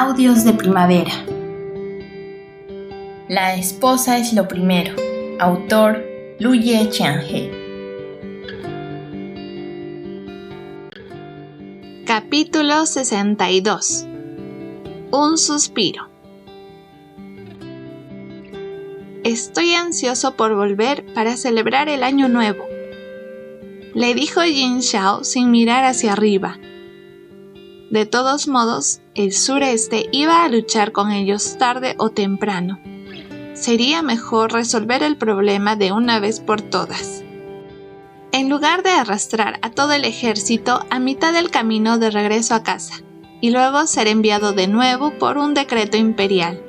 Audios de primavera. La esposa es lo primero. Autor Luye Qianhe. Capítulo 62. Un suspiro. Estoy ansioso por volver para celebrar el año nuevo, le dijo Jin Xiao sin mirar hacia arriba. De todos modos, el sureste iba a luchar con ellos tarde o temprano. Sería mejor resolver el problema de una vez por todas. En lugar de arrastrar a todo el ejército a mitad del camino de regreso a casa, y luego ser enviado de nuevo por un decreto imperial.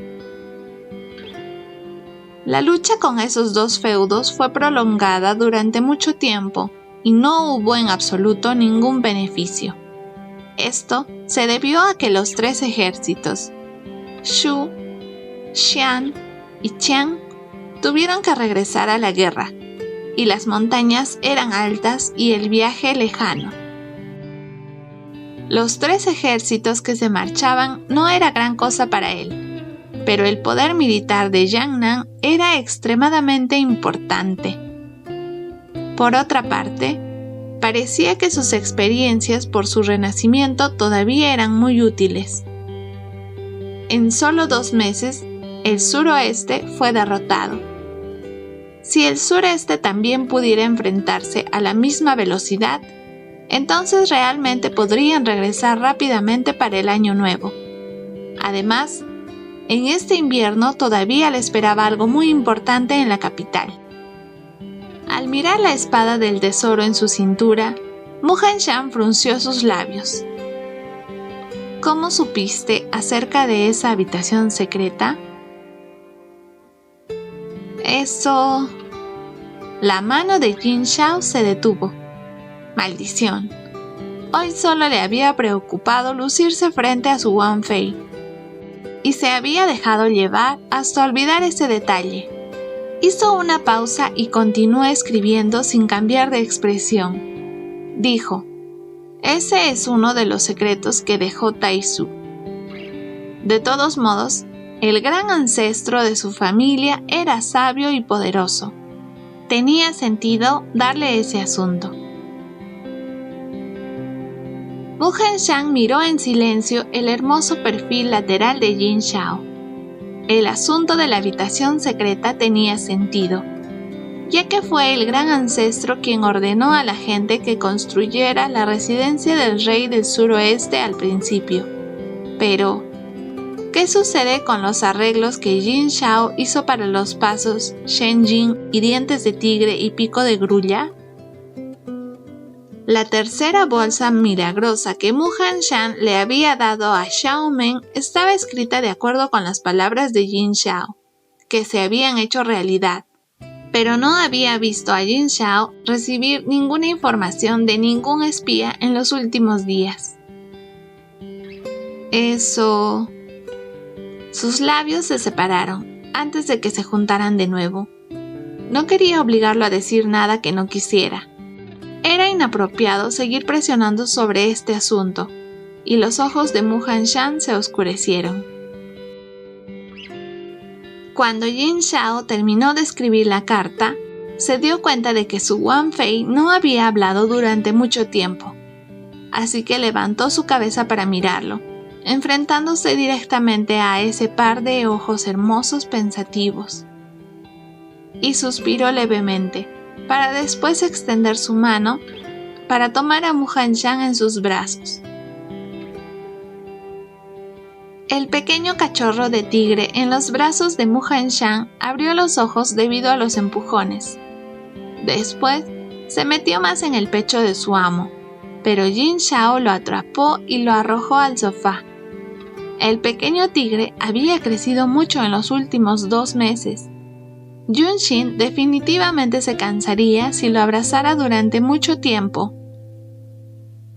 La lucha con esos dos feudos fue prolongada durante mucho tiempo y no hubo en absoluto ningún beneficio. Esto se debió a que los tres ejércitos, Shu, Xian y Qian, tuvieron que regresar a la guerra, y las montañas eran altas y el viaje lejano. Los tres ejércitos que se marchaban no era gran cosa para él, pero el poder militar de Jiangnan era extremadamente importante. Por otra parte, parecía que sus experiencias por su renacimiento todavía eran muy útiles. En solo 2 meses, el suroeste fue derrotado. Si el sureste también pudiera enfrentarse a la misma velocidad, entonces realmente podrían regresar rápidamente para el año nuevo. Además, en este invierno todavía le esperaba algo muy importante en la capital. Al mirar la espada del tesoro en su cintura, Mu Hanshan frunció sus labios. ¿Cómo supiste acerca de esa habitación secreta? Eso... La mano de Jin Xiao se detuvo. Maldición. Hoy solo le había preocupado lucirse frente a su Wang Fei, y se había dejado llevar hasta olvidar ese detalle. Hizo una pausa y continuó escribiendo sin cambiar de expresión. Dijo, ese es uno de los secretos que dejó Tai Su. De todos modos, el gran ancestro de su familia era sabio y poderoso. Tenía sentido darle ese asunto. Mu Hanshan miró en silencio el hermoso perfil lateral de Jin Xiao. El asunto de la habitación secreta tenía sentido, ya que fue el gran ancestro quien ordenó a la gente que construyera la residencia del rey del suroeste al principio. Pero, ¿qué sucede con los arreglos que Jin Xiao hizo para los pasos Shenjing y dientes de tigre y pico de grulla? La tercera bolsa milagrosa que Mu Hanshan le había dado a Xiao Men estaba escrita de acuerdo con las palabras de Jin Xiao, que se habían hecho realidad, pero no había visto a Jin Xiao recibir ninguna información de ningún espía en los últimos días. Eso... Sus labios se separaron antes de que se juntaran de nuevo. No quería obligarlo a decir nada que no quisiera. Era inapropiado seguir presionando sobre este asunto, y los ojos de Mu Hanshan se oscurecieron. Cuando Jin Xiao terminó de escribir la carta, se dio cuenta de que su Wang Fei no había hablado durante mucho tiempo, así que levantó su cabeza para mirarlo, enfrentándose directamente a ese par de ojos hermosos pensativos. Y suspiró levemente, para después extender su mano para tomar a Mu Hanshan en sus brazos. El pequeño cachorro de tigre en los brazos de Mu Hanshan abrió los ojos debido a los empujones. Después, se metió más en el pecho de su amo, pero Jin Xiao lo atrapó y lo arrojó al sofá. El pequeño tigre había crecido mucho en los últimos 2 meses. Junshin definitivamente se cansaría si lo abrazara durante mucho tiempo.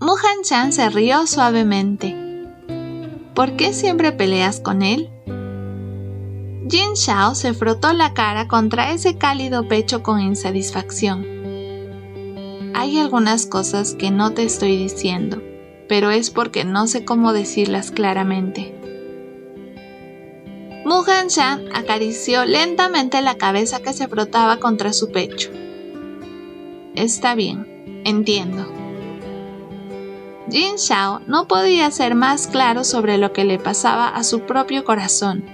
Mu Hanshan se rió suavemente. ¿Por qué siempre peleas con él? Jin Xiao se frotó la cara contra ese cálido pecho con insatisfacción. Hay algunas cosas que no te estoy diciendo, pero es porque no sé cómo decirlas claramente. Mu Han-shan acarició lentamente la cabeza que se frotaba contra su pecho. Está bien, entiendo. Jin Xiao no podía ser más claro sobre lo que le pasaba a su propio corazón,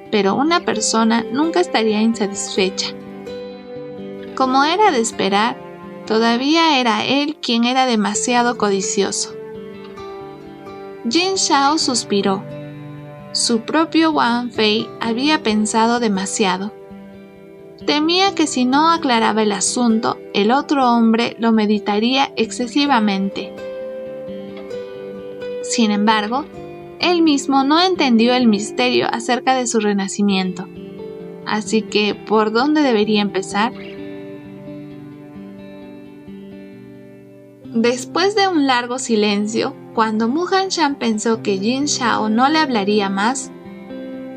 pero una persona nunca estaría insatisfecha. Como era de esperar, todavía era él quien era demasiado codicioso. Jin Xiao suspiró. Su propio Wang Fei había pensado demasiado. Temía que si no aclaraba el asunto, el otro hombre lo meditaría excesivamente. Sin embargo, él mismo no entendió el misterio acerca de su renacimiento. Así que, ¿por dónde debería empezar? Después de un largo silencio, cuando Mu Han-shan pensó que Jin Xiao no le hablaría más,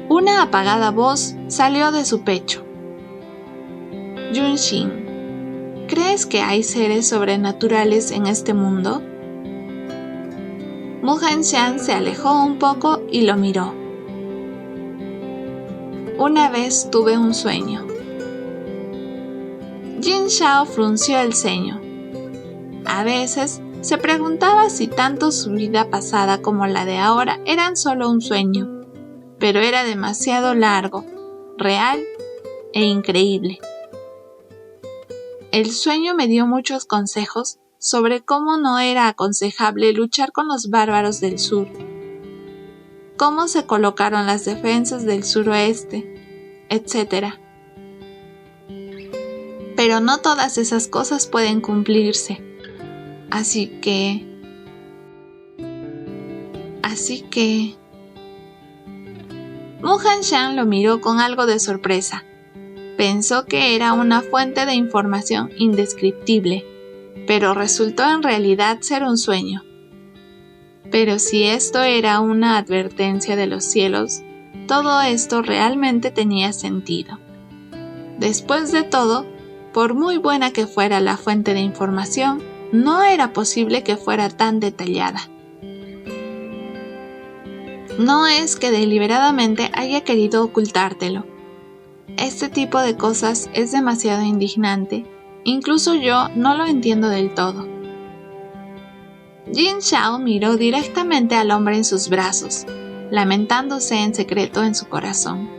una apagada voz salió de su pecho. Junshin, ¿crees que hay seres sobrenaturales en este mundo? Mu Han-shan se alejó un poco y lo miró. Una vez tuve un sueño. Jin Xiao frunció el ceño. A veces se preguntaba si tanto su vida pasada como la de ahora eran solo un sueño, pero era demasiado largo, real e increíble. El sueño me dio muchos consejos sobre cómo no era aconsejable luchar con los bárbaros del sur, cómo se colocaron las defensas del suroeste, etc. Pero no todas esas cosas pueden cumplirse. Así que... Mu Han-shan lo miró con algo de sorpresa. Pensó que era una fuente de información indescriptible, pero resultó en realidad ser un sueño. Pero si esto era una advertencia de los cielos, todo esto realmente tenía sentido. Después de todo, por muy buena que fuera la fuente de información, no era posible que fuera tan detallada. No es que deliberadamente haya querido ocultártelo. Este tipo de cosas es demasiado indignante. Incluso yo no lo entiendo del todo. Jin Xiao miró directamente al hombre en sus brazos, lamentándose en secreto en su corazón.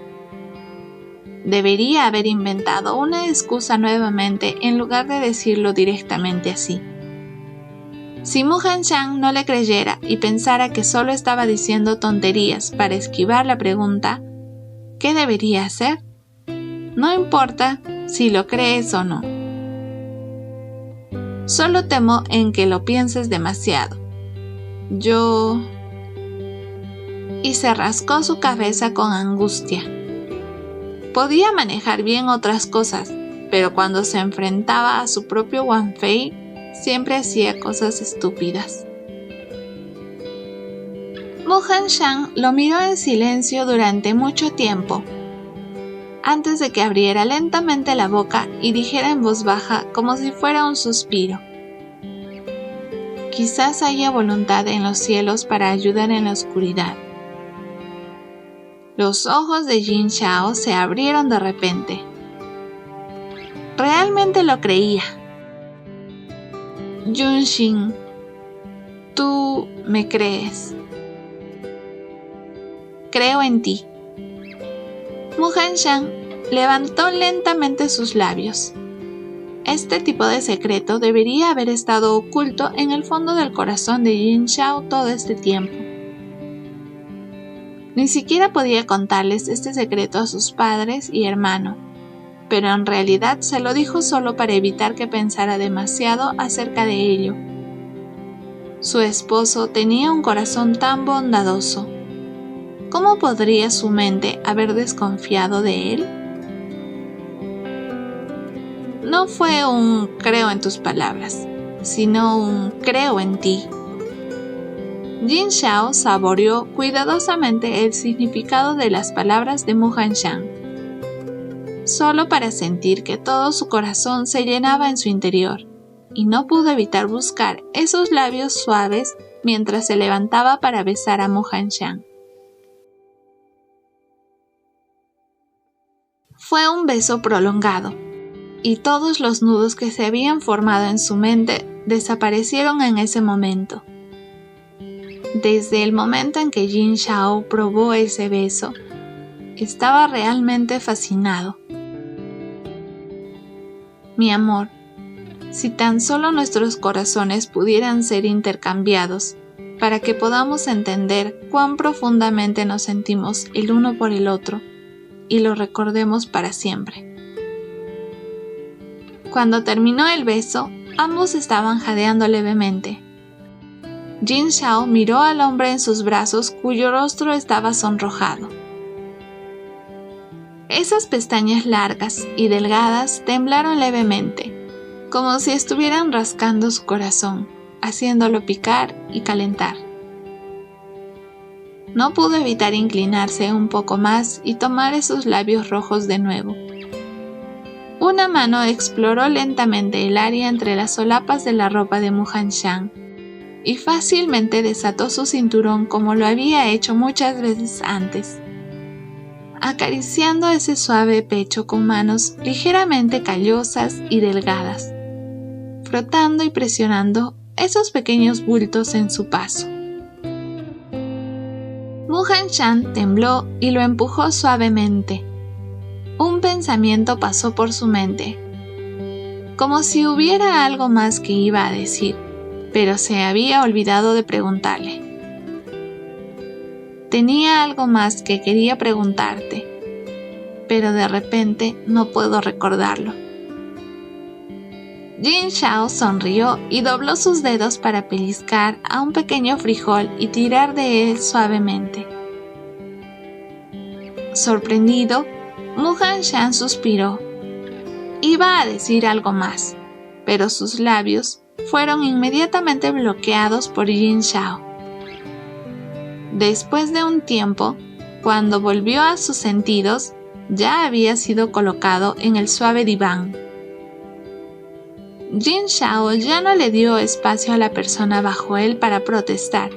Debería haber inventado una excusa nuevamente en lugar de decirlo directamente así. Si Mu Han-shan no le creyera y pensara que solo estaba diciendo tonterías para esquivar la pregunta, ¿qué debería hacer? No importa si lo crees o no. Solo temo en que lo pienses demasiado. Y se rascó su cabeza con angustia. Podía manejar bien otras cosas, pero cuando se enfrentaba a su propio Wang Fei, siempre hacía cosas estúpidas. Mu Han-shan lo miró en silencio durante mucho tiempo, antes de que abriera lentamente la boca y dijera en voz baja como si fuera un suspiro. Quizás haya voluntad en los cielos para ayudar en la oscuridad. Los ojos de Jin Xiao se abrieron de repente. Realmente lo creía. Junshin, ¿tú me crees? Creo en ti. Mu Han-shan levantó lentamente sus labios. Este tipo de secreto debería haber estado oculto en el fondo del corazón de Jin Xiao todo este tiempo. Ni siquiera podía contarles este secreto a sus padres y hermano, pero en realidad se lo dijo solo para evitar que pensara demasiado acerca de ello. Su esposo tenía un corazón tan bondadoso. ¿Cómo podría su mente haber desconfiado de él? No fue un creo en tus palabras, sino un creo en ti. Jin Xiao saboreó cuidadosamente el significado de las palabras de Mu Han-shan, solo para sentir que todo su corazón se llenaba en su interior, y no pudo evitar buscar esos labios suaves mientras se levantaba para besar a Mu Han-shan. Fue un beso prolongado, y todos los nudos que se habían formado en su mente desaparecieron en ese momento. Desde el momento en que Jin Xiao probó ese beso, estaba realmente fascinado. Mi amor, si tan solo nuestros corazones pudieran ser intercambiados para que podamos entender cuán profundamente nos sentimos el uno por el otro y lo recordemos para siempre. Cuando terminó el beso, ambos estaban jadeando levemente. Jin Xiao miró al hombre en sus brazos cuyo rostro estaba sonrojado. Esas pestañas largas y delgadas temblaron levemente, como si estuvieran rascando su corazón, haciéndolo picar y calentar. No pudo evitar inclinarse un poco más y tomar esos labios rojos de nuevo. Una mano exploró lentamente el área entre las solapas de la ropa de Muhanshan y fácilmente desató su cinturón como lo había hecho muchas veces antes, acariciando ese suave pecho con manos ligeramente callosas y delgadas, frotando y presionando esos pequeños bultos en su paso. Muhanshan tembló y lo empujó suavemente. Un pensamiento pasó por su mente, como si hubiera algo más que iba a decir, pero se había olvidado de preguntarle. Tenía algo más que quería preguntarte, pero de repente no puedo recordarlo. Jin Xiao sonrió y dobló sus dedos para pellizcar a un pequeño frijol y tirar de él suavemente. Sorprendido, Muhanshan suspiró. Iba a decir algo más, pero sus labios fueron inmediatamente bloqueados por Jin Xiao. Después de un tiempo, cuando volvió a sus sentidos, ya había sido colocado en el suave diván. Jin Xiao ya no le dio espacio a la persona bajo él para protestar,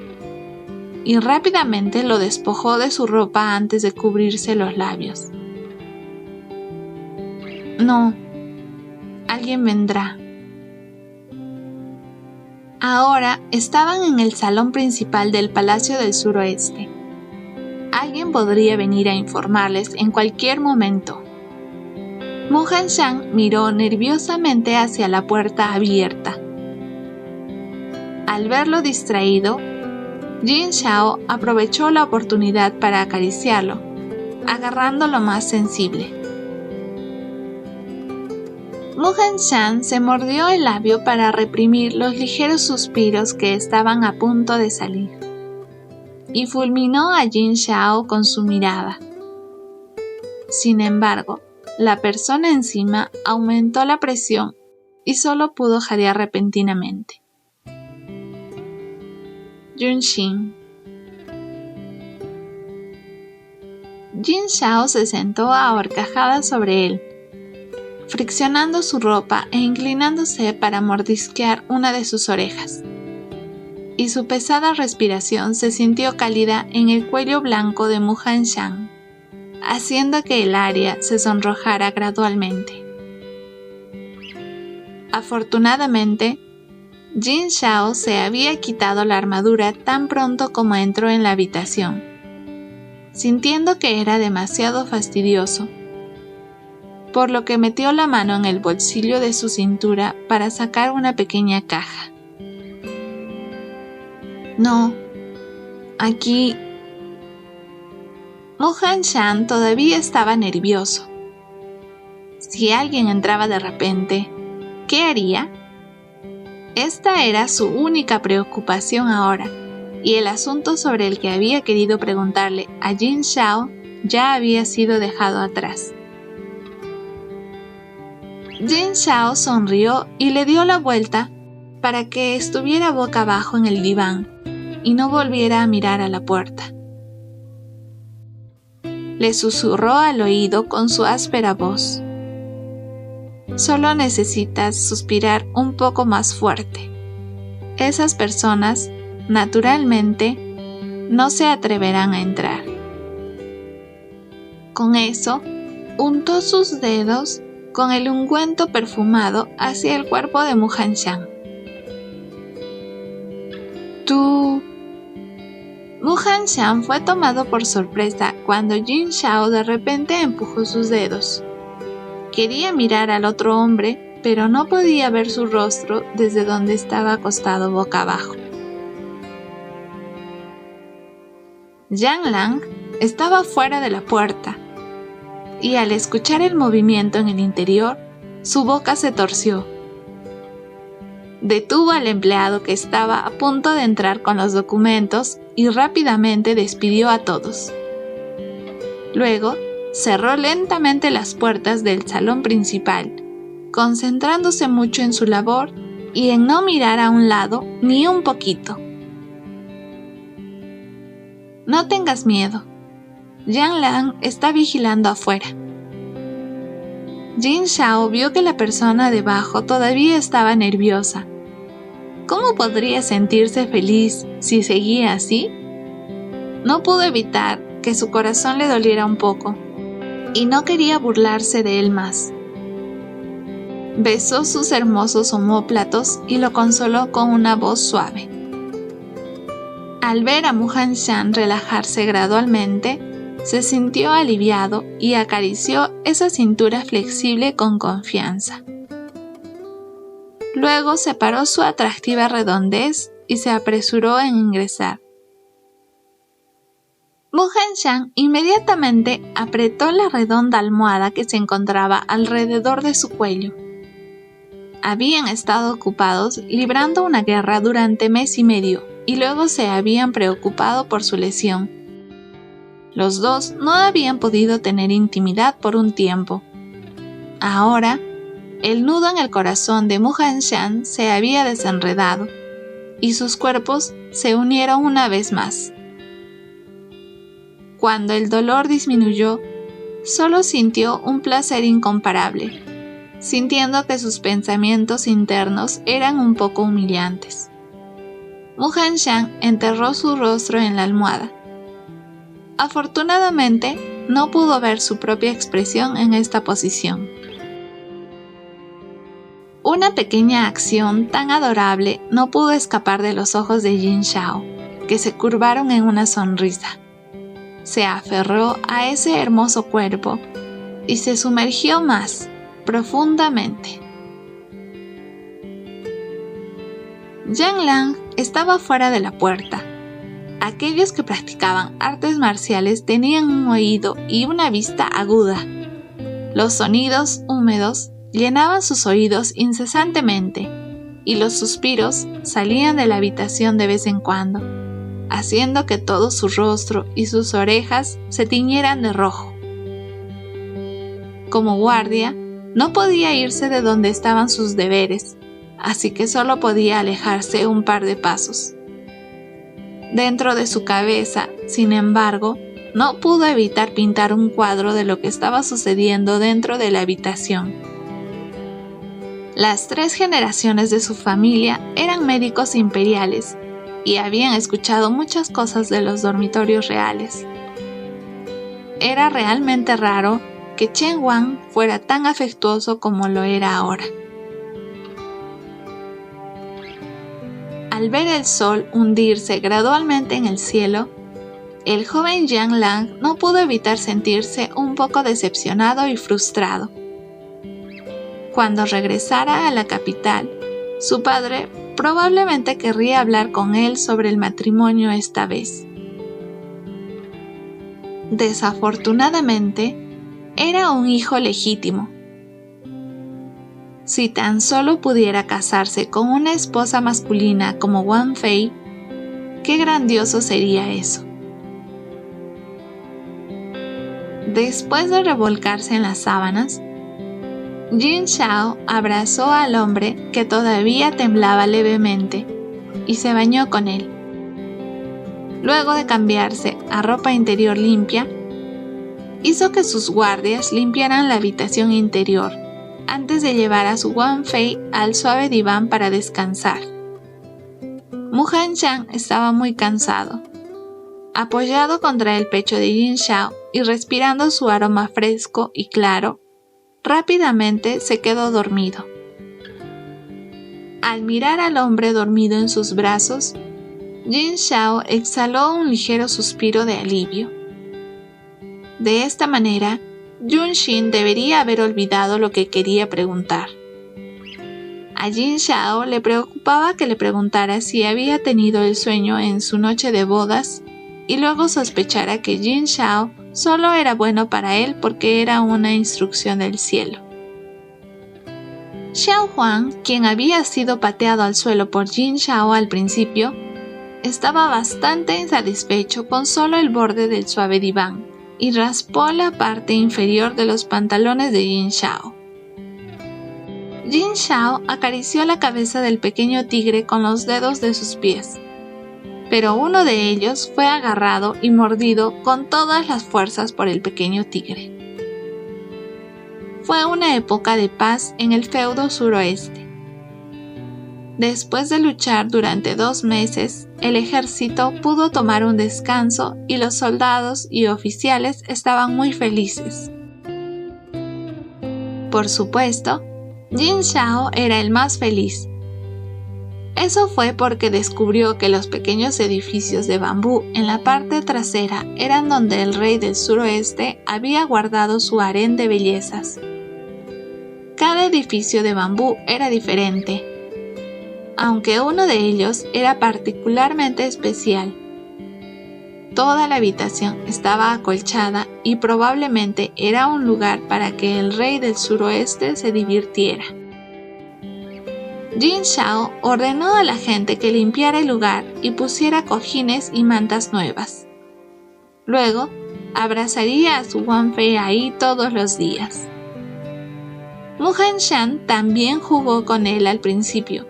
y rápidamente lo despojó de su ropa antes de cubrirse los labios. No, alguien vendrá. Ahora estaban en el salón principal del Palacio del Suroeste. Alguien podría venir a informarles en cualquier momento. Muhanshan miró nerviosamente hacia la puerta abierta. Al verlo distraído, Jin Xiao aprovechó la oportunidad para acariciarlo, agarrando lo más sensible. Muhanshan se mordió el labio para reprimir los ligeros suspiros que estaban a punto de salir, y fulminó a Jin Xiao con su mirada. Sin embargo, la persona encima aumentó la presión y solo pudo jadear repentinamente. Junshin. Jin Xiao se sentó a horcajadas sobre él, friccionando su ropa e inclinándose para mordisquear una de sus orejas, y su pesada respiración se sintió cálida en el cuello blanco de Muhanshan, haciendo que el área se sonrojara gradualmente. Afortunadamente, Jin Xiao se había quitado la armadura tan pronto como entró en la habitación, sintiendo que era demasiado fastidioso, por lo que metió la mano en el bolsillo de su cintura para sacar una pequeña caja. No, aquí... Muhanshan todavía estaba nervioso. Si alguien entraba de repente, ¿qué haría? Esta era su única preocupación ahora, y el asunto sobre el que había querido preguntarle a Jin Xiao ya había sido dejado atrás. Jin Xiao sonrió y le dio la vuelta para que estuviera boca abajo en el diván y no volviera a mirar a la puerta. Le susurró al oído con su áspera voz. Solo necesitas suspirar un poco más fuerte. Esas personas, naturalmente, no se atreverán a entrar. Con eso, untó sus dedos con el ungüento perfumado hacia el cuerpo de Muhan Xiang. «Tú...» Muhan Xiang fue tomado por sorpresa cuando Jin Xiao de repente empujó sus dedos. Quería mirar al otro hombre, pero no podía ver su rostro desde donde estaba acostado boca abajo. Yang Lang estaba fuera de la puerta, y al escuchar el movimiento en el interior, su boca se torció. Detuvo al empleado que estaba a punto de entrar con los documentos y rápidamente despidió a todos. Luego, cerró lentamente las puertas del salón principal, concentrándose mucho en su labor y en no mirar a un lado ni un poquito. «No tengas miedo. Yang Lang está vigilando afuera». Jin Xiao vio que la persona debajo todavía estaba nerviosa. ¿Cómo podría sentirse feliz si seguía así? No pudo evitar que su corazón le doliera un poco, y no quería burlarse de él más. Besó sus hermosos omóplatos y lo consoló con una voz suave. Al ver a Muhan Xiang relajarse gradualmente, se sintió aliviado y acarició esa cintura flexible con confianza. Luego separó su atractiva redondez y se apresuró en ingresar. Muhan Xiang inmediatamente apretó la redonda almohada que se encontraba alrededor de su cuello. Habían estado ocupados librando una guerra durante mes y medio y luego se habían preocupado por su lesión. Los dos no habían podido tener intimidad por un tiempo. Ahora, el nudo en el corazón de Muhan Xiang se había desenredado y sus cuerpos se unieron una vez más. Cuando el dolor disminuyó, solo sintió un placer incomparable, sintiendo que sus pensamientos internos eran un poco humillantes. Muhan Xiang enterró su rostro en la almohada. Afortunadamente, no pudo ver su propia expresión en esta posición. Una pequeña acción tan adorable no pudo escapar de los ojos de Jin Xiao, que se curvaron en una sonrisa. Se aferró a ese hermoso cuerpo y se sumergió más profundamente. Yang Lang estaba fuera de la puerta. Aquellos que practicaban artes marciales tenían un oído y una vista aguda. Los sonidos húmedos llenaban sus oídos incesantemente y los suspiros salían de la habitación de vez en cuando, haciendo que todo su rostro y sus orejas se tiñeran de rojo. Como guardia, no podía irse de donde estaban sus deberes, así que solo podía alejarse un par de pasos. Dentro de su cabeza, sin embargo, no pudo evitar pintar un cuadro de lo que estaba sucediendo dentro de la habitación. Las 3 generaciones de su familia eran médicos imperiales y habían escuchado muchas cosas de los dormitorios reales. Era realmente raro que Chen Wang fuera tan afectuoso como lo era ahora. Al ver el sol hundirse gradualmente en el cielo, el joven Yang Lang no pudo evitar sentirse un poco decepcionado y frustrado. Cuando regresara a la capital, su padre probablemente querría hablar con él sobre el matrimonio esta vez. Desafortunadamente, era un hijo legítimo. Si tan solo pudiera casarse con una esposa masculina como Wang Fei, qué grandioso sería eso. Después de revolcarse en las sábanas, Jin Xiao abrazó al hombre que todavía temblaba levemente y se bañó con él. Luego de cambiarse a ropa interior limpia, hizo que sus guardias limpiaran la habitación interior antes de llevar a su Wang Fei al suave diván para descansar. Muhan Xiang estaba muy cansado. apoyado contra el pecho de Jin Xiao y respirando su aroma fresco y claro, rápidamente se quedó dormido. Al mirar al hombre dormido en sus brazos, Jin Xiao exhaló un ligero suspiro de alivio. De esta manera, Yun Xin debería haber olvidado lo que quería preguntar. A Jin Xiao le preocupaba que le preguntara si había tenido el sueño en su noche de bodas y luego sospechara que Jin Xiao solo era bueno para él porque era una instrucción del cielo. Xiao Huang, quien había sido pateado al suelo por Jin Xiao al principio, estaba bastante insatisfecho con solo el borde del suave diván y raspó la parte inferior de los pantalones de Jin Xiao. Jin Xiao acarició la cabeza del pequeño tigre con los dedos de sus pies, pero uno de ellos fue agarrado y mordido con todas las fuerzas por el pequeño tigre. Fue una época de paz en el feudo suroeste. Después de luchar durante 2 meses, el ejército pudo tomar un descanso y los soldados y oficiales estaban muy felices. Por supuesto, Jin Xiao era el más feliz. Eso fue porque descubrió que los pequeños edificios de bambú en la parte trasera eran donde el rey del suroeste había guardado su harén de bellezas. Cada edificio de bambú era diferente, aunque uno de ellos era particularmente especial. Toda la habitación estaba acolchada y probablemente era un lugar para que el rey del suroeste se divirtiera. Jin Xiao ordenó a la gente que limpiara el lugar y pusiera cojines y mantas nuevas. Luego, abrazaría a su Wang Fei ahí todos los días. Mu Henshan también jugó con él al principio,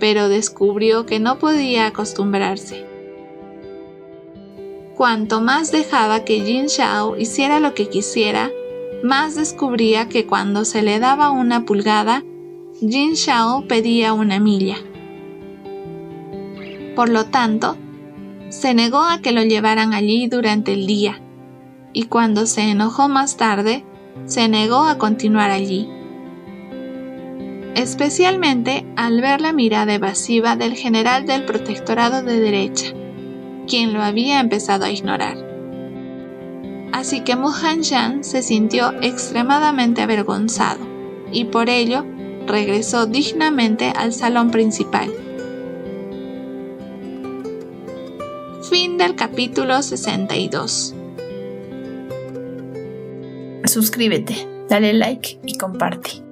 pero descubrió que no podía acostumbrarse. Cuanto más dejaba que Jin Xiao hiciera lo que quisiera, más descubría que cuando se le daba una pulgada, Jin Xiao pedía una milla. Por lo tanto, se negó a que lo llevaran allí durante el día, y cuando se enojó más tarde, se negó a continuar allí. Especialmente al ver la mirada evasiva del general del protectorado de derecha, quien lo había empezado a ignorar. Así que Mu Henshan se sintió extremadamente avergonzado y por ello regresó dignamente al salón principal. Fin del capítulo 62. Suscríbete, dale like y comparte.